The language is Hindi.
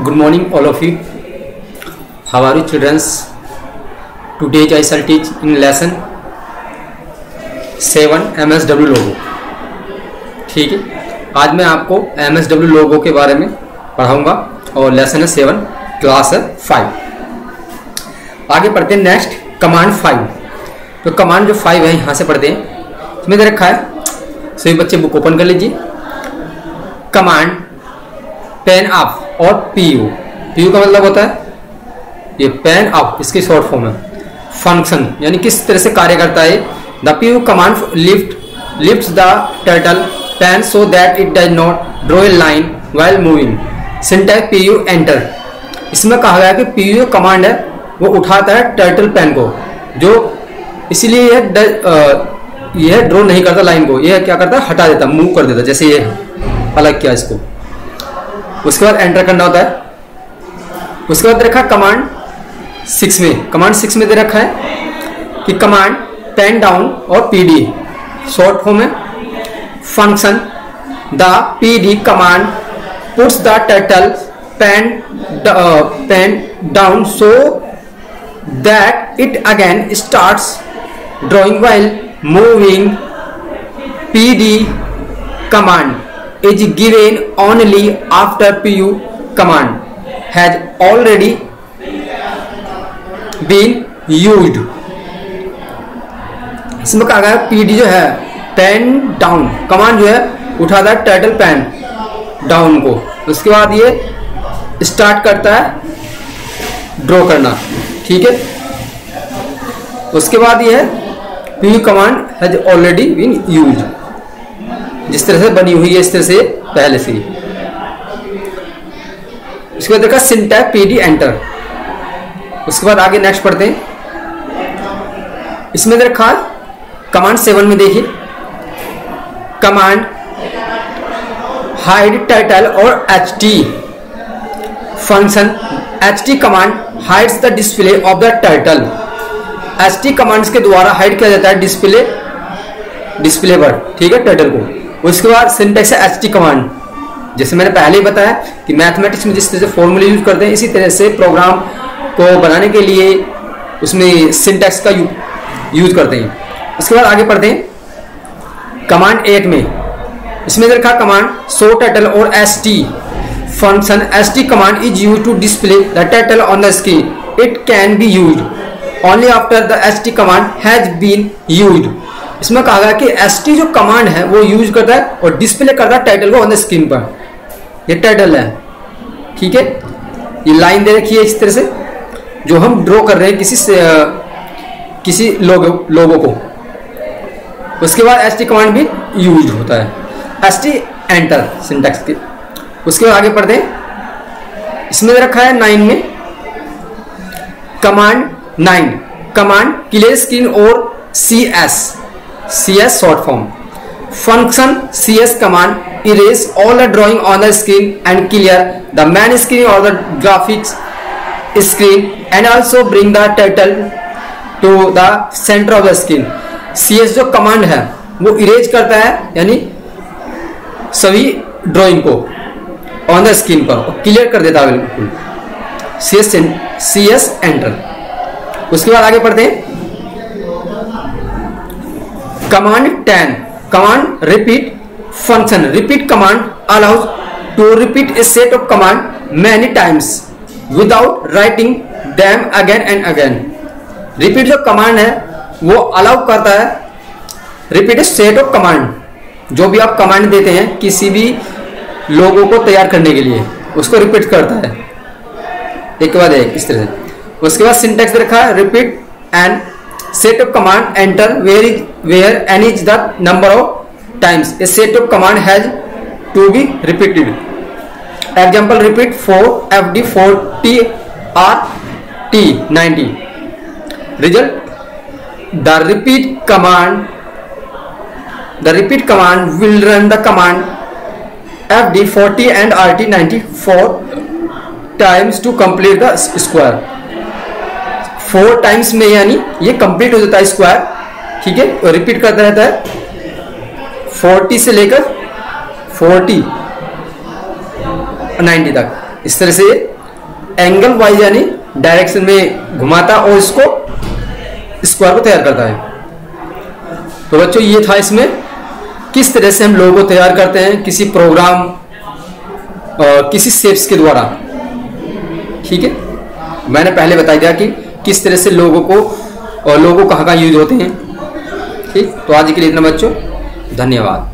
Good morning all of you. How are you children? Today I shall teach in lesson 7 MSW लोगो. ठीक है, आज मैं आपको MSW लोगो के बारे में पढ़ाऊंगा और लेसन है 7, क्लास है 5. आगे पढ़ते हैं नेक्स्ट कमांड 5. तो कमांड जो 5 है यहाँ से पढ़ते हैं. इसमें दे रखा है, सभी बच्चे बुक ओपन कर लीजिए. कमांड पेन अप और पीयू. पीयू का मतलब होता है ये पेन अप, इसकी शॉर्ट फॉर्म है. फंक्शन यानी किस तरह से कार्य करता है. The PU command lifts the turtle pen so that it does not draw a line while moving. Syntax PU enter. इसमें कहा गया कि पीयू कमांड है वो उठाता है टर्टल पेन को, जो इसलिए यह ड्रॉ नहीं करता लाइन को. यह क्या करता है, हटा देता, मूव कर देता. जैसे ये अलग किया इसको, उसके बाद एंटर करना होता है. उसके बाद रखा कमांड 6 में. कमांड 6 में दे रखा है कि कमांड पेन डाउन और पीडी शॉर्ट फॉर्म है. Function the PD command puts the turtle pen down so that it again starts drawing while moving. PD command is given only after PU command has already been used. इसमें कहा गया PD जो है पेन डाउन कमांड जो है उठाता है टर्टल पेन डाउन को. उसके बाद ये स्टार्ट करता है ड्रॉ करना. ठीक है, उसके बाद ये PU command has already been used. जिस तरह से बनी हुई है इस तरह से पहले से. उसके बाद देखा सिंटैक्स पीडी एंटर. उसके बाद आगे नेक्स्ट पढ़ते हैं. इसमें देखा कमांड 7 में देखिए, कमांड हाइड टाइटल और HT function. HT command hides the display of the title. HT commands के द्वारा हाइड किया जाता है डिस्प्ले पर. ठीक है, टाइटल को. उसके बाद सिंटैक्स है HT कमांड. जैसे मैंने पहले ही बताया कि मैथमेटिक्स में जिस तरह से फॉर्मूले यूज करते हैं, इसी तरह से प्रोग्राम को बनाने के लिए उसमें सिंटैक्स का यूज करते हैं. उसके बाद आगे पढ़ते हैं कमांड 8 में. इसमें देखा कमांड शो टाइटल और HT function. HT command is use to display the title on the screen. It can be used only after the HT command has been used. इसमें कहा गया कि HT जो कमांड है वो यूज करता है और डिस्प्ले करता है टाइटल को ऑन द स्क्रीन पर. ये टाइटल है. ठीक है, ये लाइन दे रखी है इस तरह से जो हम ड्रॉ कर रहे हैं किसी लोगों को. उसके बाद HT कमांड भी यूज होता है. HT एंटर सिंटैक्स के. उसके बाद आगे पढ़ते हैं. इसमें रखा है 9 में कमांड 9 कमांड क्लियर स्क्रीन और CS short form. Function CS command erase all the drawing on the screen and clear the main screen or the graphics screen and also bring the title to the center of the screen. CS जो कमांड है वो इरेज करता है यानी सभी ड्राइंग को ऑन द स्क्रीन पर और क्लियर कर देता है बिल्कुल. CS enter. उसके बाद आगे पढ़ते हैं command 10 command repeat function. Repeat command allows to repeat a set of command many times without writing them again and again. Repeat जो कमांड है वो अलाउ करता है repeat a set of command. जो भी आप कमांड देते हैं किसी भी लोगों को तैयार करने के लिए उसको रिपीट करता है एक के बाद एक इस तरह से. उसके बाद सिंटैक्स रखा है repeat and set of command enter where n is the number of times a set of command has to be repeated. Example repeat 4 FD 40 R T 90. Result the repeat command will run the command FD 40 and RT 90 4 times to complete the square. 4 times में यानी ये कंप्लीट हो जाता है स्क्वायर. ठीक है, और रिपीट करता रहता है 40 से लेकर 40 90 तक. इस तरह से एंगल वाइज यानी डायरेक्शन में घुमाता और इसको स्क्वायर को तैयार करता है। तो बच्चों ये था इसमें किस तरह से हम लोगो तैयार करते हैं किसी प्रोग्राम और किसी शेप्स के द्वारा। ठीक है, मैंने पहले बता दिया कि किस तरह से लोगों को और लोगो कहाँ कहाँ यूज होते हैं। ठीक, तो आज के लिए इतना बच्चों, धन्यवाद।